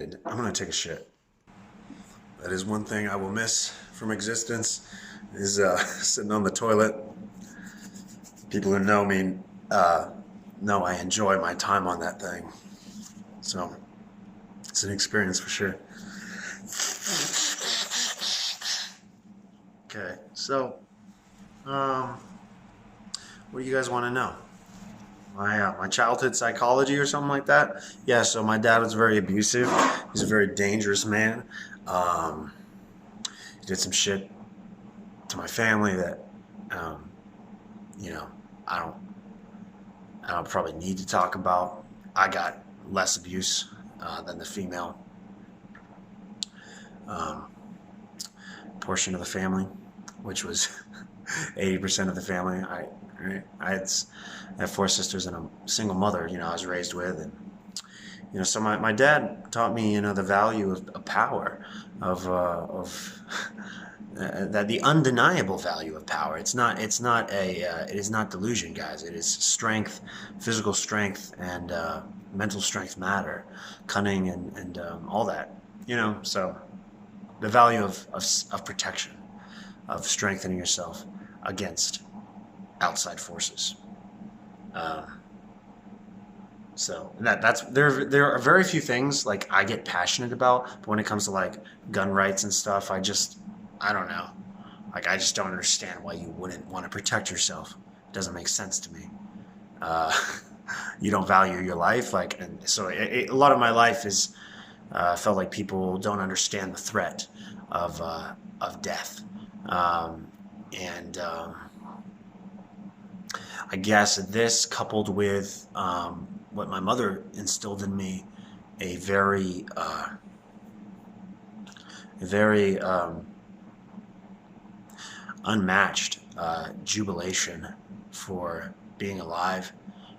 I'm gonna take a shit. That is one thing I will miss from existence is sitting on the toilet. People who know me know I enjoy my time on that thing. So it's an experience for sure. Okay, so um, what do you guys want to know? My childhood psychology or something like that? Yeah, so my dad was very abusive. He's a very dangerous man. Um, he did some shit to my family that um, you know I don't I don't probably need to talk about. I got less abuse than the female um, portion of the family, which was 80% of the family. I had four sisters and a single mother. I was raised with, and so my dad taught me the value of power, of that the undeniable value of power. It is not delusion, guys. It is strength, physical strength, and mental strength matter, cunning, and all that. So the value of protection, of strengthening yourself against outside forces. Um, that's there are very few things like I get passionate about, but when it comes to like gun rights and stuff, I don't know. Like I just don't understand why you wouldn't want to protect yourself. It doesn't make sense to me. Uh, you don't value your life, and so a lot of my life is felt like people don't understand the threat of death, and I guess this coupled with what my mother instilled in me, a very unmatched jubilation for being alive,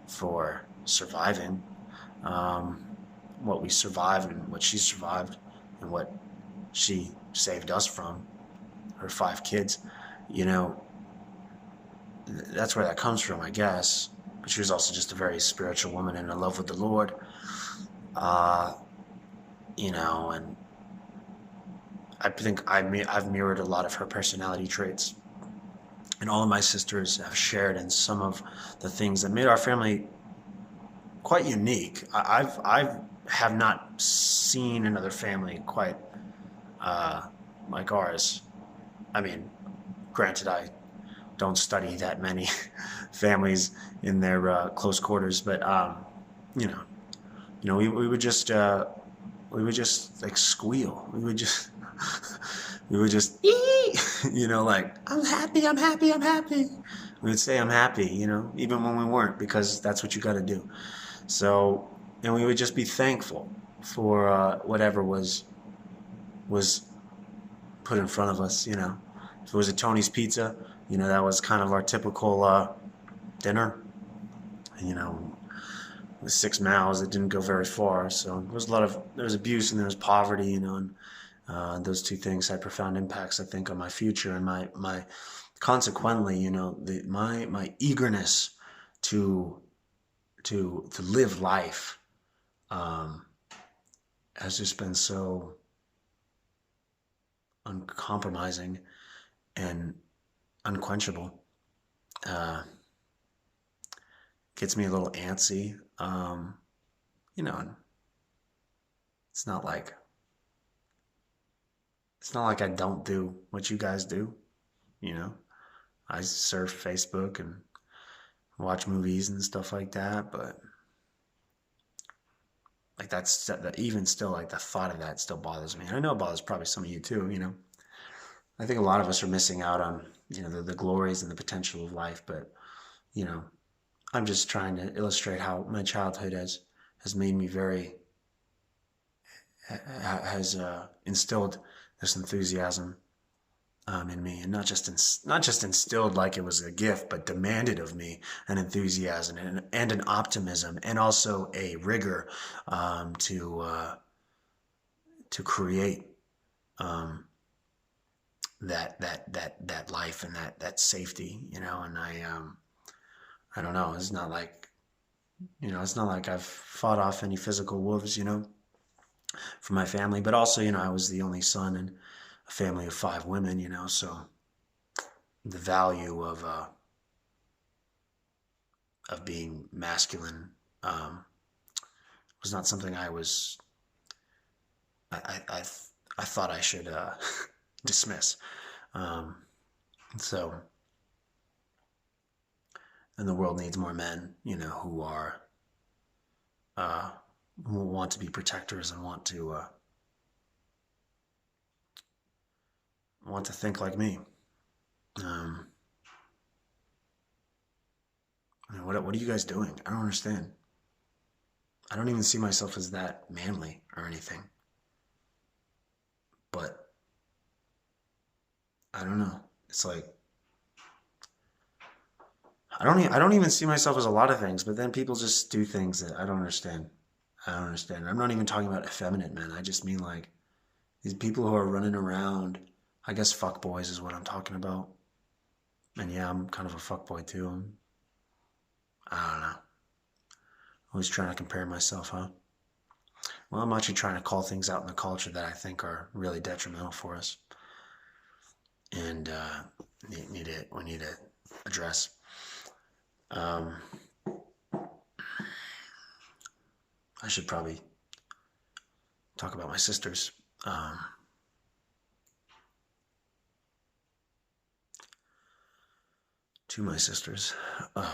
for surviving, um, what we survived and what she survived and what she saved us from, her five kids. You know, that's where that comes from, I guess. But she was also just a very spiritual woman and in love with the Lord. Uh, and I think I've mirrored a lot of her personality traits. And all of my sisters have shared in some of the things that made our family quite unique. I have not seen another family quite uh, like ours. I mean, granted, I don't study that many families in their close quarters, but you know, we would just like squeal. We would just like I'm happy, I'm happy, I'm happy. We would say I'm happy, even when we weren't, because that's what you got to do. So, and we would just be thankful for whatever was put in front of us. If it was a Tony's Pizza, that was kind of our typical dinner. And, with 6 mouths, it didn't go very far. So there was abuse and there was poverty, and those two things had profound impacts, I think, on my future and my consequently, my eagerness to live life um, has just been so uncompromising and unquenchable. Uh, Gets me a little antsy. You know, it's not like I don't do what you guys do. You know, I surf Facebook and watch movies and stuff like that, but like that even still, like the thought of that still bothers me. And I know it bothers probably some of you too. I think a lot of us are missing out on the glories and the potential of life, but you know I'm just trying to illustrate how my childhood has made me very has instilled this enthusiasm in me, and not just instilled like it was a gift, but demanded of me an enthusiasm and an optimism, and also a rigor to create um, that life and that safety, and I don't know. It's not like I've fought off any physical wolves, for my family. But also, I was the only son in a family of 5 women, so the value of being masculine was not something I I thought I should dismiss. Um, so, and the world needs more men, who are uh, who want to be protectors and want to think like me. Um, what are you guys doing? I don't understand. I don't even see myself as that manly or anything. But I don't know. It's like I don't even see myself as a lot of things, but then people just do things that I don't understand. I don't understand. I'm not even talking about effeminate men. I just mean like these people who are running around. I guess fuck boys is what I'm talking about. And yeah, I'm kind of a fuck boy too. I don't know. Always trying to compare myself, huh? Well, I'm actually trying to call things out in the culture that I think are really detrimental for us, and we need to address. Um, I should probably talk about my sisters. To my sisters, I'm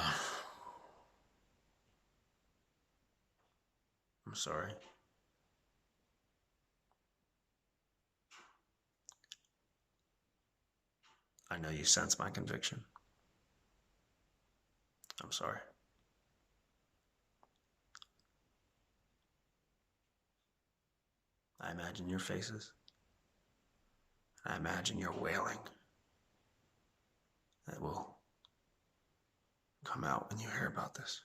sorry. I know you sense my conviction. I'm sorry. I imagine your faces. I imagine your wailing that will come out when you hear about this.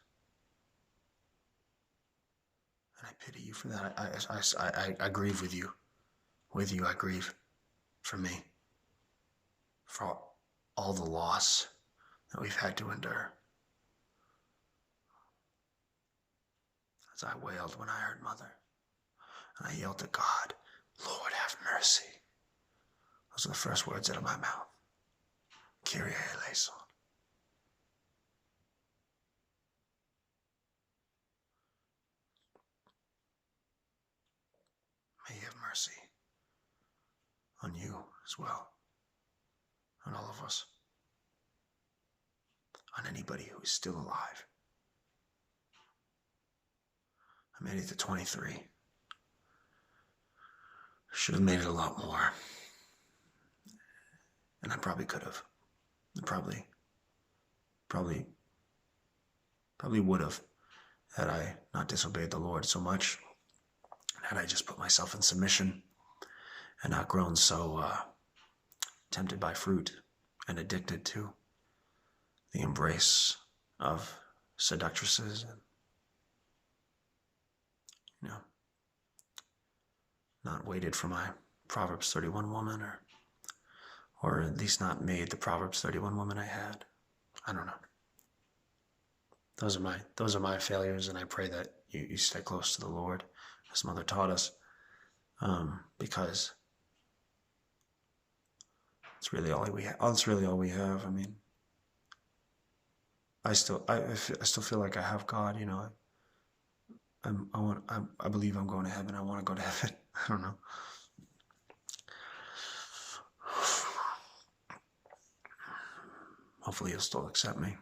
And I pity you for that. I grieve with you. With you, I grieve for me, for all the loss that we've had to endure. As I wailed when I heard Mother, and I yelled to God, Lord, have mercy. Those are the first words out of my mouth. Kyrie eleison. May He have mercy on you as well, on all of us, on anybody who is still alive. I made it to 23. Should have made it a lot more. And I probably could have. Probably would have, had I not disobeyed the Lord so much, had I just put myself in submission and not grown so tempted by fruit and addicted to the embrace of seductresses and, not waited for my Proverbs 31 woman, or at least not made the Proverbs 31 woman I had. I don't know. Those are my failures, and I pray that you stay close to the Lord, as Mother taught us, because it's really all we have. It's really all we have. I mean, I still feel like I have God. I believe I'm going to heaven. I want to go to heaven. I don't know. Hopefully He'll still accept me.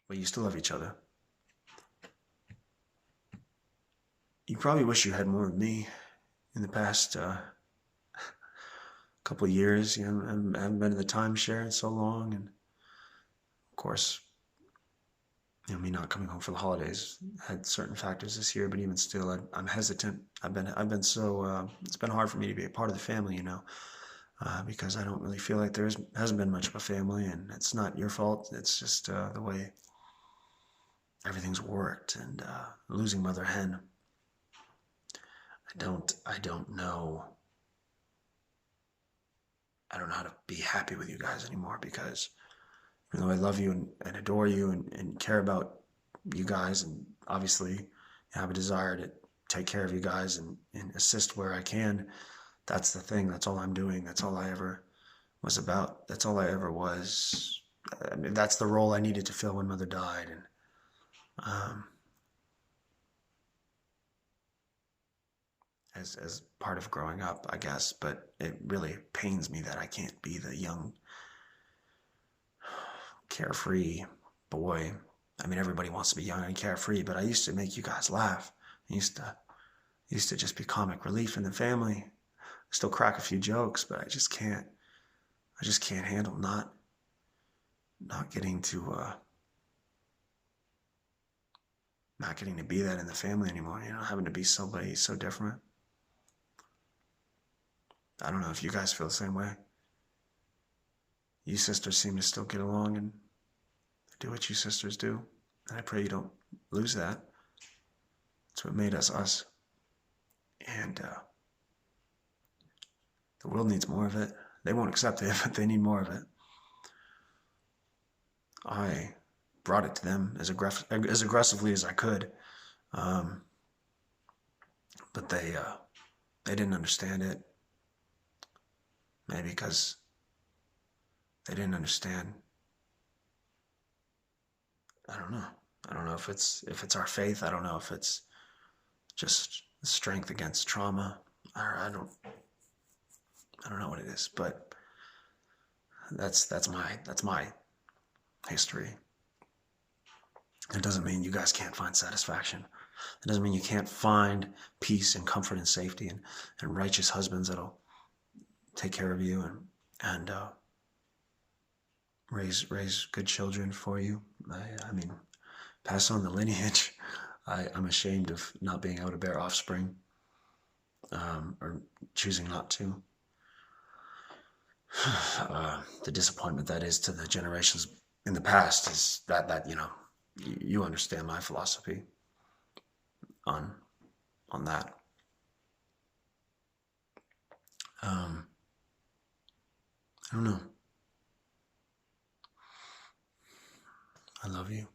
But you still love each other. You probably wish you had more of me in the past couple of years. I haven't been in the timeshare in so long, and of course, me not coming home for the holidays had certain factors this year. But even still, I'm hesitant. I've been so it's been hard for me to be a part of the family, because I don't really feel like hasn't been much of a family, and it's not your fault. It's just the way everything's worked, and losing Mother Hen. I don't know I don't know how to be happy with you guys anymore, because even though I love you and adore you and care about you guys, and obviously have a desire to take care of you guys and assist where I can, that's the thing. That's all I'm doing. That's all I ever was about. That's all I ever was. I mean, that's the role I needed to fill when Mother died. And as part of growing up, I guess. But it really pains me that I can't be the young, carefree boy. I mean, everybody wants to be young and carefree, but I used to make you guys laugh. I used to just be comic relief in the family. I still crack a few jokes, but I just can't. I just can't handle not getting to not getting to be that in the family anymore. You know, having to be somebody so different. I don't know if you guys feel the same way. You sisters seem to still get along and do what you sisters do. And I pray you don't lose that. It's what made us us. And the world needs more of it. They won't accept it, but they need more of it. I brought it to them as aggressively as I could. But they didn't understand it. Maybe because they didn't understand. I don't know. I don't know if it's our faith. I don't know if it's just strength against trauma. I don't know what it is, but that's my history. It doesn't mean you guys can't find satisfaction. It doesn't mean you can't find peace and comfort and safety and righteous husbands that'll take care of you and raise good children for you. I mean, pass on the lineage. I'm ashamed of not being able to bear offspring, or choosing not to. The disappointment that is to the generations in the past is that you understand my philosophy on that. I don't know. I love you.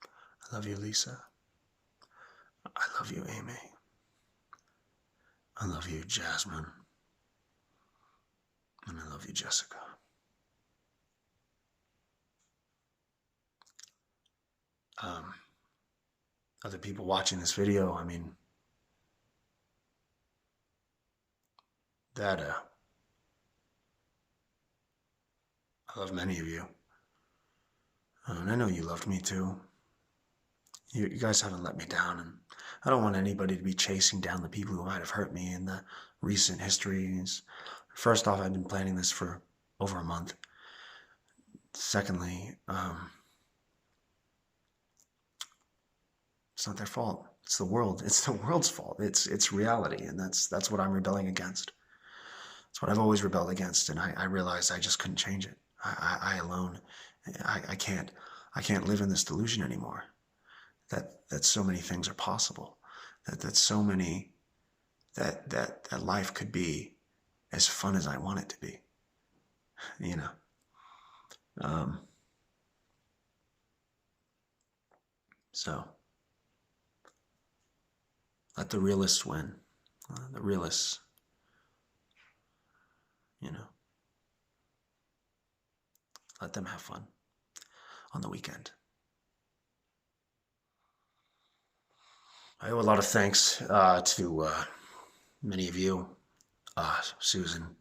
I love you, Lisa. I love you, Amy. I love you, Jasmine. And I love you, Jessica. Other people watching this video, I mean, that I love many of you. And I know you loved me too. You guys haven't let me down, and I don't want anybody to be chasing down the people who might have hurt me in the recent histories. First off, I've been planning this for over a month. Secondly, it's not their fault. It's the world. It's the world's fault. It's reality, and that's what I'm rebelling against. It's what I've always rebelled against, and I realized I just couldn't change it. I alone, I can't live in this delusion anymore. That so many things are possible. That so many that life could be as fun as I want it to be. You know. So let the realists win. The realists, let them have fun on the weekend. I owe a lot of thanks to many of you. Susan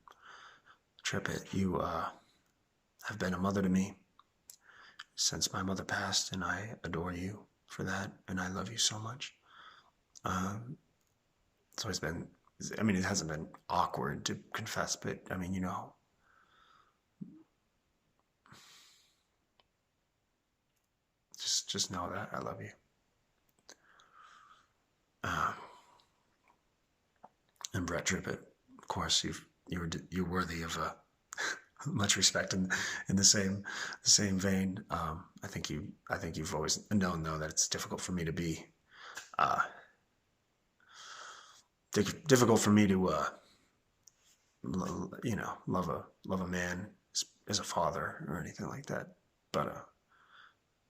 Trippett, you have been a mother to me since my mother passed, and I adore you for that, and I love you so much. It's always been, I mean, it hasn't been awkward to confess, but I mean, just know that I love you. And Brett Trippett, of course, you're worthy of much respect in the same vein. I think you've always known, though, that it's difficult for me to be difficult for me to love a man as a father or anything like that. But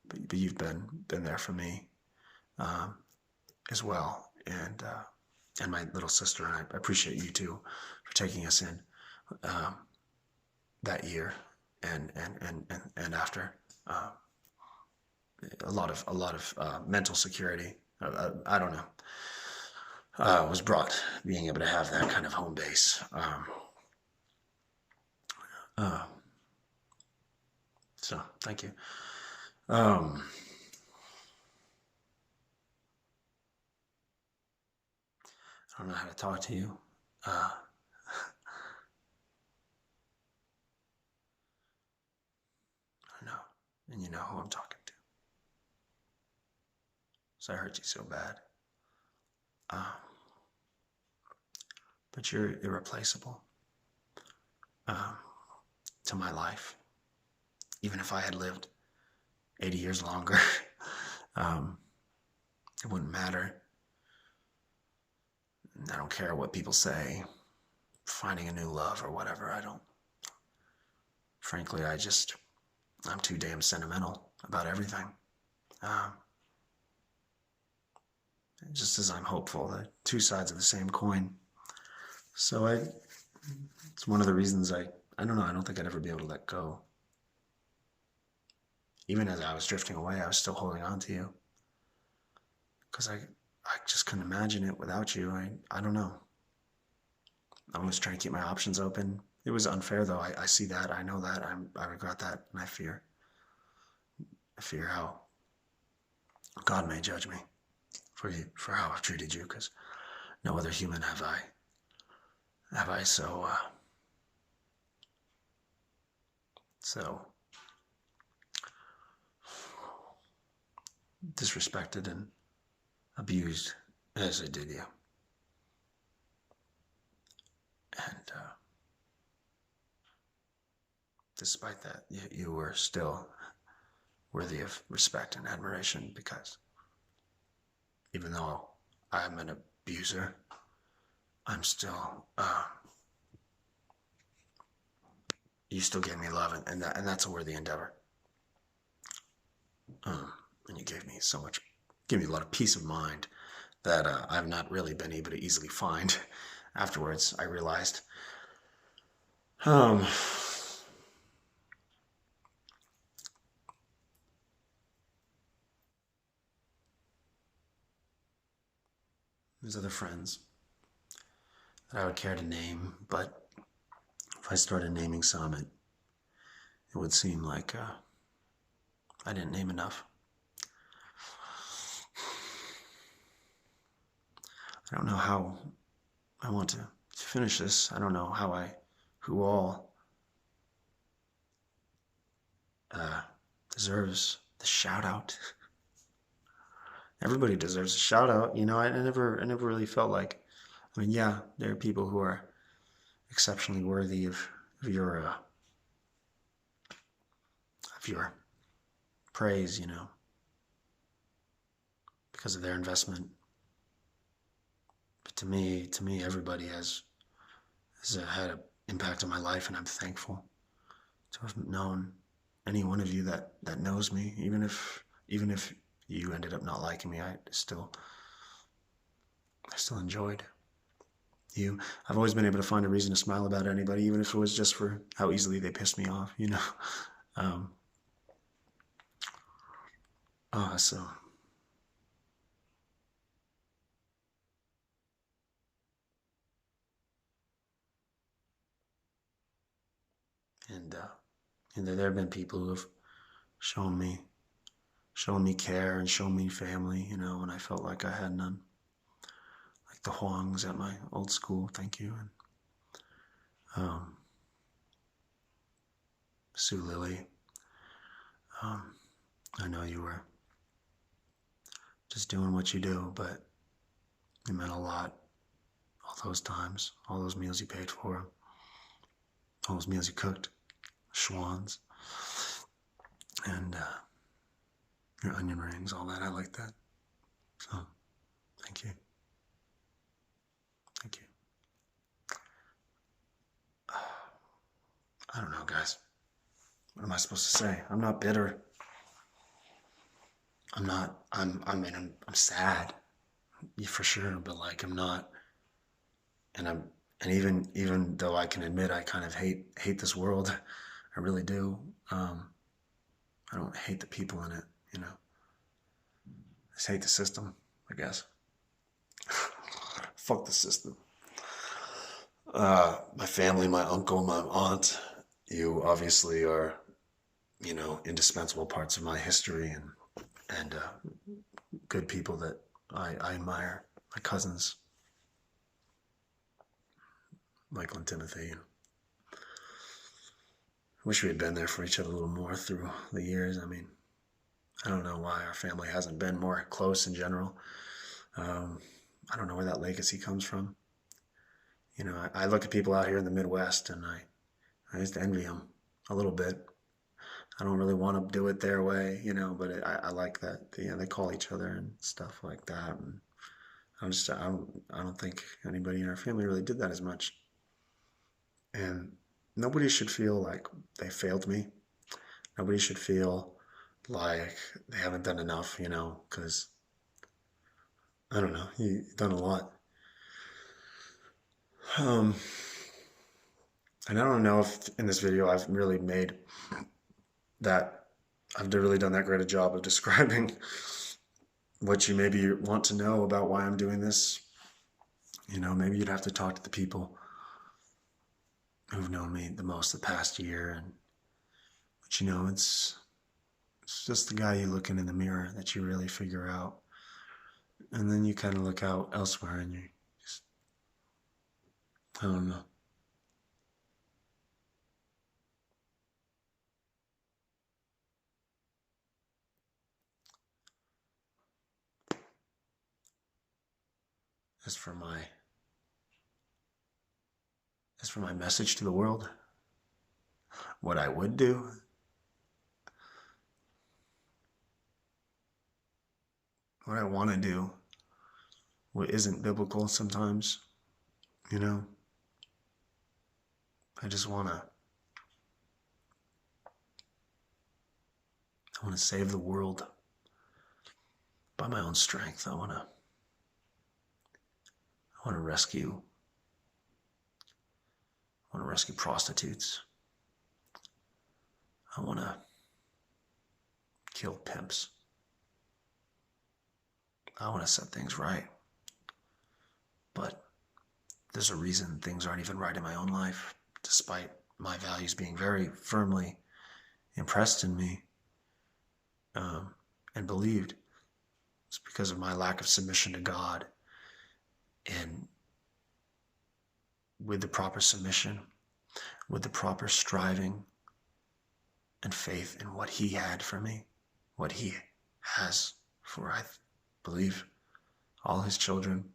but you've been there for me um, as well, and my little sister, and I appreciate you too for taking us in um, that year and after. A lot of mental security. I don't know. Was brought being able to have that kind of home base. Uh, so thank you. Um, I don't know how to talk to you. Uh, I know, and you know who I'm talking to. So I hurt you so bad. Um, but you're irreplaceable um, to my life. Even if I had lived 80 years longer, um, it wouldn't matter. I don't care what people say, finding a new love or whatever. I don't. Frankly, I'm too damn sentimental about everything. Um, just as I'm hopeful, the two sides of the same coin. So it's one of the reasons I don't know, I don't think I'd ever be able to let go. Even as I was drifting away, I was still holding on to you. Because I just couldn't imagine it without you. I don't know. I was trying to keep my options open. It was unfair though. I see that. I know that. I regret that. And I fear how God may judge me for how I've treated you. Because no other human have I so disrespected and abused as I did you. And despite that, you were still worthy of respect and admiration, because even though I'm an abuser, I'm still, you still gave me love, and that's a worthy endeavor. And you gave me a lot of peace of mind that I've not really been able to easily find. Afterwards, I realized. There's other friends that I would care to name, but if I started naming some, it would seem like I didn't name enough. I don't know how I want to finish this. I don't know who all deserves the shout out. Everybody deserves a shout out. I never really felt like, yeah, there are people who are exceptionally worthy of your praise, because of their investment. But to me, everybody has had an impact on my life, and I'm thankful to have known any one of you that knows me, even if you ended up not liking me. I still enjoyed you. I've always been able to find a reason to smile about anybody, even if it was just for how easily they pissed me off, so and there have been people who have shown me care and shown me family, when I felt like I had none. Like the Huangs at my old school, thank you. And Sue Lily, I know you were just doing what you do, but it meant a lot. All those times, all those meals you paid for, all those meals you cooked, schwans, and your onion rings, all that. I like that. So, thank you. Thank you. I don't know, guys. What am I supposed to say? I'm not bitter. I'm not. I'm sad, yeah, for sure. But like, I'm not. And I'm. And even though I can admit I kind of hate this world, I really do. I don't hate the people in it. You know, I just hate the system, I guess. Fuck the system. My family, my uncle, my aunt, you obviously are, indispensable parts of my history and good people that I admire. My cousins, Michael and Timothy. Wish we had been there for each other a little more through the years. I mean, I don't know why our family hasn't been more close in general. I don't know where that legacy comes from. I look at people out here in the Midwest and I just envy them a little bit. I don't really want to do it their way, but I like that. They call each other and stuff like that. And I don't think anybody in our family really did that as much. And nobody should feel like they failed me. Nobody should feel like they haven't done enough, because I don't know, you've done a lot. Um, and I don't know if in this video I've really made that, I've really done that great a job of describing what you maybe want to know about why I'm doing this. Maybe you'd have to talk to the people who've known me the most the past year. But it's just the guy you look in the mirror that you really figure out. And then you kind of look out elsewhere and you just, I don't know. As for my message to the world, what I would do, what I want to do, what isn't biblical sometimes, I just want to save the world by my own strength. I want to rescue prostitutes. I want to kill pimps. I want to set things right. But there's a reason things aren't even right in my own life, despite my values being very firmly impressed in me and believed. It's because of my lack of submission to God. And with the proper submission, with the proper striving and faith in what He had for me, what He has for, I believe, all His children,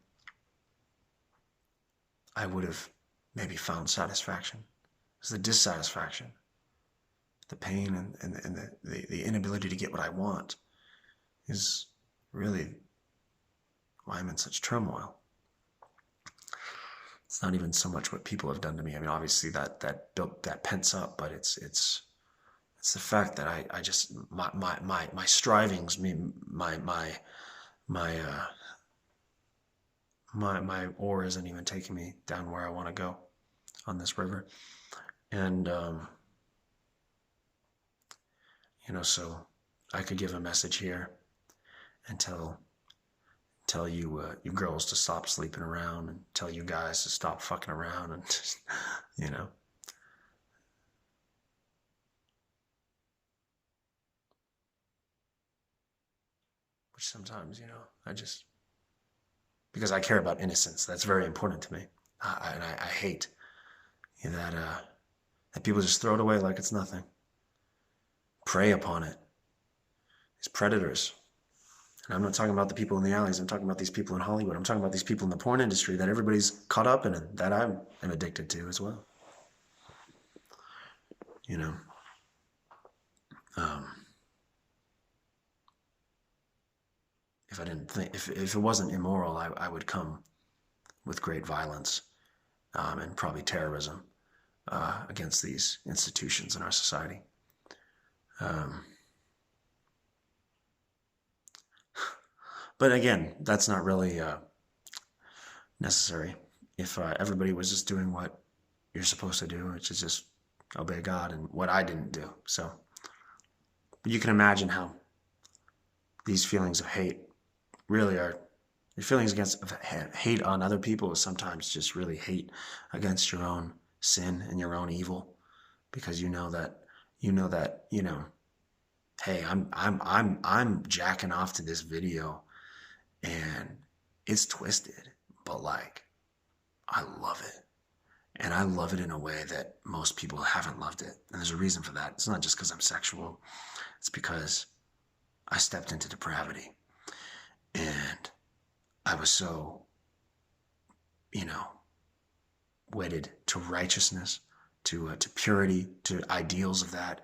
I would have maybe found satisfaction. It's the dissatisfaction, the pain and the inability to get what I want is really why I'm in such turmoil. It's not even so much what people have done to me. I mean, obviously that pents up, but it's the fact that I just my strivings, my oar isn't even taking me down where I want to go on this river, and so I could give a message here and tell you you girls to stop sleeping around and tell you guys to stop fucking around and just, which sometimes, I just, because I care about innocence, that's very important to me. And I hate that people just throw it away like it's nothing. Prey upon it. These predators. And I'm not talking about the people in the alleys. I'm talking about these people in Hollywood. I'm talking about these people in the porn industry that everybody's caught up in and that I am addicted to as well. If I didn't think, if it wasn't immoral, I would come with great violence and probably terrorism against these institutions in our society. But again, that's not really necessary. If everybody was just doing what you're supposed to do, which is just obey God, and what I didn't do. So, but you can imagine how these feelings of hate really are. Your feelings against hate on other people is sometimes just really hate against your own sin and your own evil, because you know that hey, I'm jacking off to this video and it's twisted, but like I love it. And I love it in a way that most people haven't loved it. And there's a reason for that. It's not just because I'm sexual. It's because I stepped into depravity. And I was so, wedded to righteousness, to purity, to ideals of that.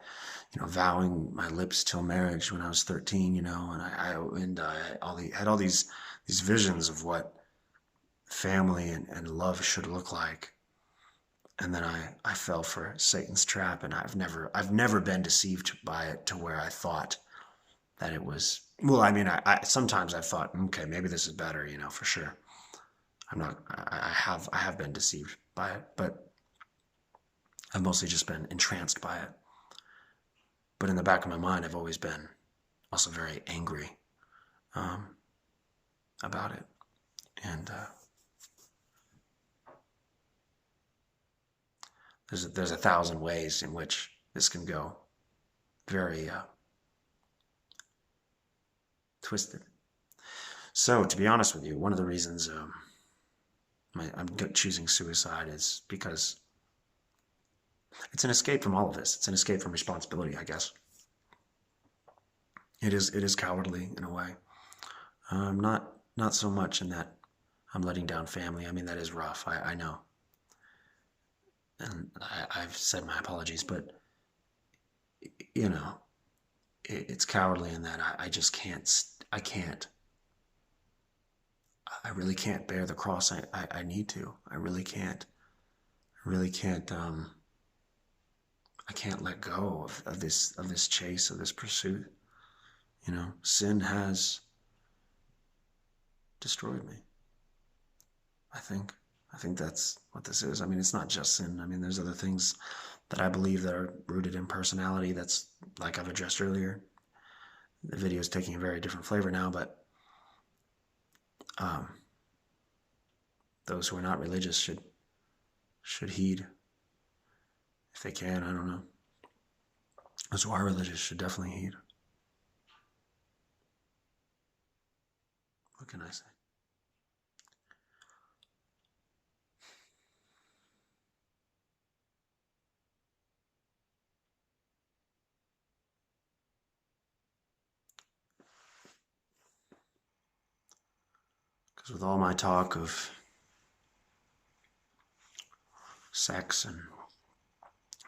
Vowing my lips till marriage when I was 13. And I had all these visions of what family and love should look like. And then I fell for Satan's trap, and I've never been deceived by it to where I thought that it was. Well, I mean, I sometimes I've thought, okay, maybe this is better, for sure. I have been deceived by it, but I've mostly just been entranced by it. But in the back of my mind, I've always been also very angry about it, and there's 1,000 ways in which this can go very twisted. So, to be honest with you, one of the reasons I'm choosing suicide is because it's an escape from all of this. It's an escape from responsibility, I guess. It is cowardly in a way. Not so much in that I'm letting down family. I mean, that is rough. I know. And I've said my apologies, but, it's cowardly in that I just can't, I really can't bear the cross I need to. I really can't. I can't let go of this chase, of this pursuit. Sin has destroyed me. I think that's what this is. I mean, it's not just sin. I mean, there's other things that I believe that are rooted in personality. That's, like I've addressed earlier. The video is taking a very different flavor now, but those who are not religious should heed if they can. I don't know. Those who are religious should definitely heed. What can I say? Because with all my talk of sex and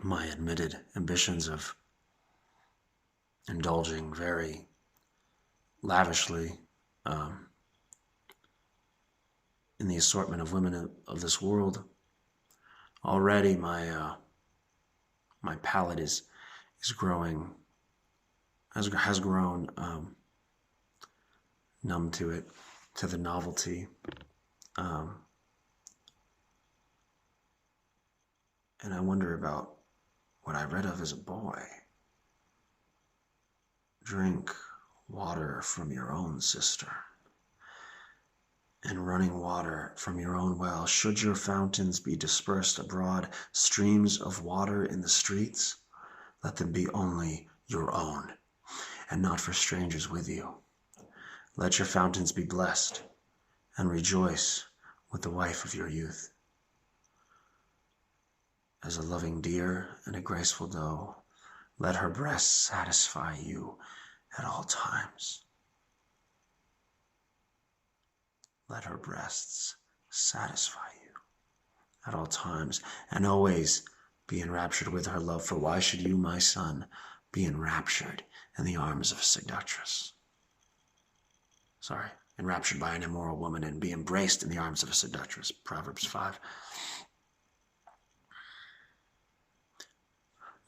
my admitted ambitions of indulging very lavishly in the assortment of women of this world, already my palate is growing, has grown numb to it, to the novelty. And I wonder about what I read of as a boy. Drink water from your own cistern, and running water from your own well. Should your fountains be dispersed abroad, streams of water in the streets, let them be only your own, and not for strangers with you. Let your fountains be blessed, and rejoice with the wife of your youth. As a loving deer and a graceful doe, let her breasts satisfy you at all times. Let her breasts satisfy you at all times, and always be enraptured with her love. For why should you, my son, be enraptured in the arms of a seductress? Enraptured by an immoral woman, and be embraced in the arms of a seductress. Proverbs 5.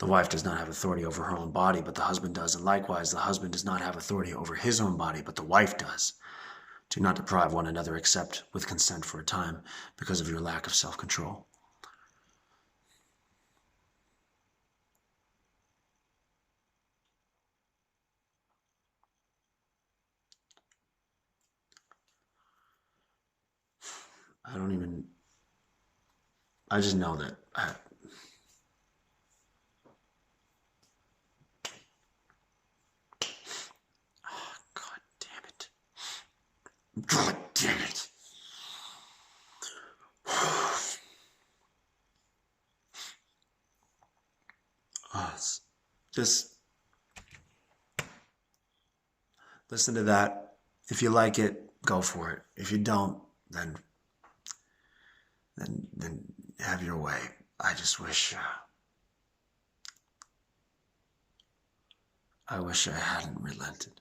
The wife does not have authority over her own body, but the husband does. And likewise, the husband does not have authority over his own body, but the wife does. Do not deprive one another except with consent for a time because of your lack of self-control. I just know that God damn it. God damn it. Just listen to that. If you like it, go for it. If you don't, then have your way. I just wish I hadn't relented.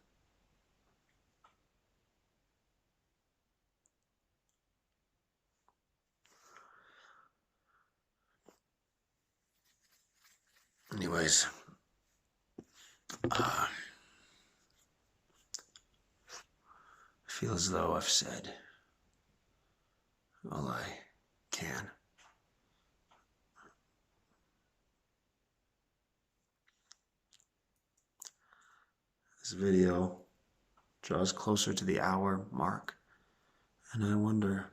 Anyways, I feel as though I've said all I can. This video draws closer to the hour mark, and I wonder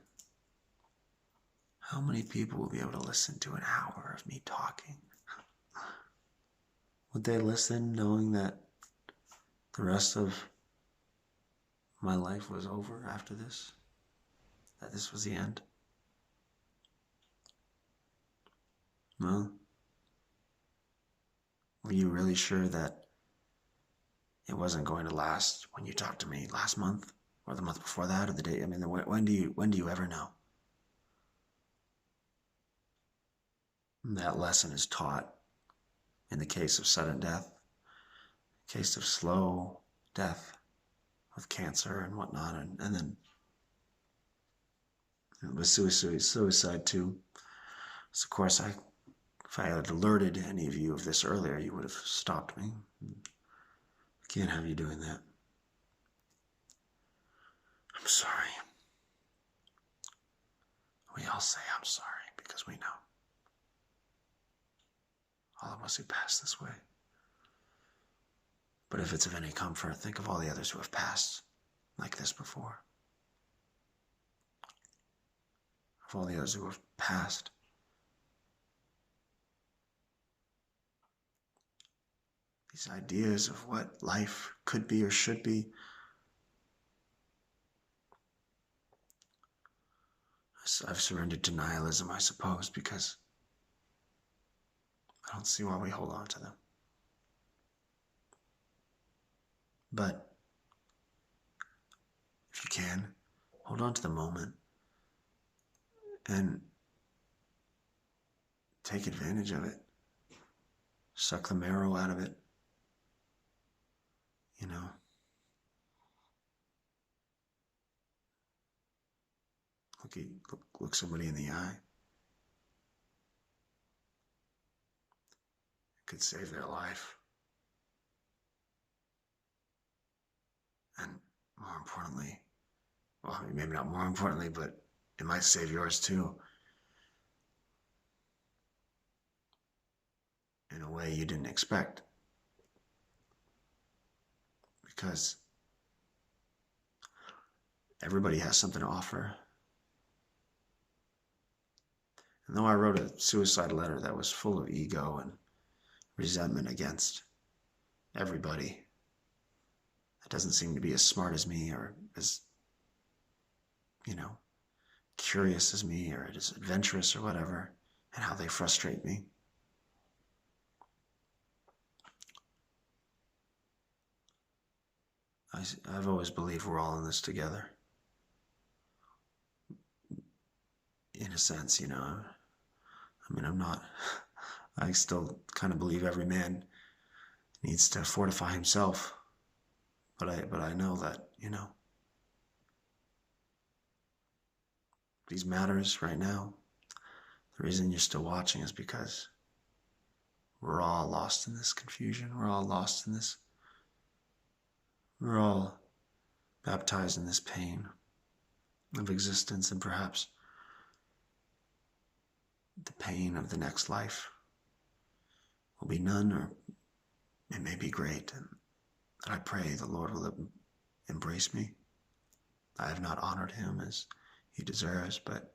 how many people will be able to listen to an hour of me talking. Would they listen knowing that the rest of my life was over after this? That this was the end? Well, were you really sure that it wasn't going to last when you talked to me last month or the month before that or the day? I mean, when do you ever know? That lesson is taught in the case of sudden death, case of slow death with cancer and whatnot, and then with suicide too. So of course, if I had alerted any of you of this earlier, you would have stopped me. I can't have you doing that. I'm sorry. We all say I'm sorry because we know. All of us who pass this way. But if it's of any comfort, think of all the others who have passed like this before. Of all the others who have passed. These ideas of what life could be or should be. I've surrendered to nihilism, I suppose, because I don't see why we hold on to them. But if you can, hold on to the moment and take advantage of it. Suck the marrow out of it. You know. Look somebody in the eye. It could save their life. And more importantly, well, maybe not more importantly, but it might save yours too. In a way you didn't expect. Because everybody has something to offer. And though I wrote a suicide letter that was full of ego and resentment against everybody that doesn't seem to be as smart as me or as, curious as me or as adventurous or whatever, and how they frustrate me. I've always believed we're all in this together. In a sense, I still kind of believe every man needs to fortify himself. But I know that, these matters right now, the reason you're still watching is because We're all lost in this confusion. We're all lost in this. We're all baptized in this pain of existence, and perhaps the pain of the next life will be none, or it may be great. And I pray the Lord will embrace me. I have not honored him as he deserves, but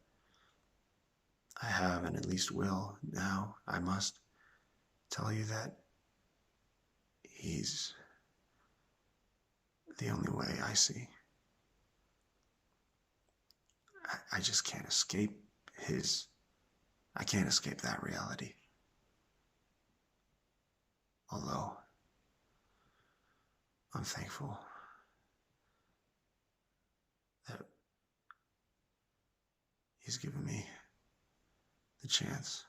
I have, and at least will. Now I must tell you that he's the only way I see. I just can't escape I can't escape that reality. Although I'm thankful that he's given me the chance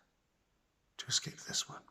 to escape this one.